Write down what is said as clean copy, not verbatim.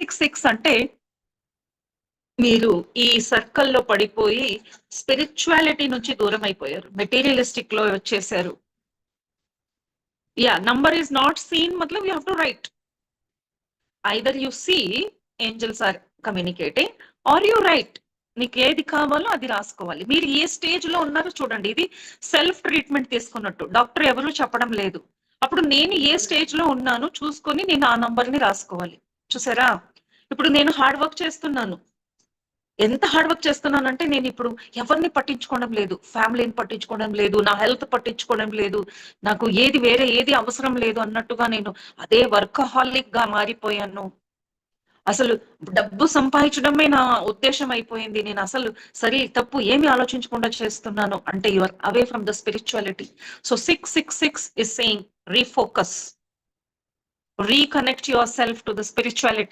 666 అంటే మీరు ఈ సర్కిల్లో పడిపోయి స్పిరిచువాలిటీ నుంచి దూరం అయిపోయారు, మెటీరియలిస్టిక్ లో వచ్చేసారు. నంబర్ ఈస్ నాట్ సీన్ మతలబ్ you have to write. Either you see angels are communicating or you write. నీకు ఏది కావాలో అది రాసుకోవాలి. మీరు ఏ స్టేజ్ లో ఉన్నారో చూడండి. ఇది సెల్ఫ్ ట్రీట్మెంట్ తీసుకున్నట్టు, డాక్టర్ ఎవరు చెప్పడం లేదు. అప్పుడు నేను ఏ స్టేజ్ లో ఉన్నాను చూసుకొని నేను ఆ నంబర్ ని రాసుకోవాలి. చూసారా, ఇప్పుడు నేను హార్డ్ వర్క్ చేస్తున్నాను. ఎంత హార్డ్ వర్క్ చేస్తున్నానంటే నేను ఇప్పుడు ఎవరిని పట్టించుకోవడం లేదు, ఫ్యామిలీని పట్టించుకోవడం లేదు, నా హెల్త్ పట్టించుకోవడం లేదు, నాకు ఏది వేరే ఏది అవసరం లేదు అన్నట్టుగా నేను అదే వర్కహాలిక్ గా మారిపోయాను. అసలు డబ్బు సంపాదించడమే నా ఉద్దేశం అయిపోయింది. నేను అసలు సరి తప్పు ఏమి ఆలోచించకుండా చేస్తున్నాను అంటే you are away from the spirituality. So 666 is saying refocus, reconnect yourself to the spirituality.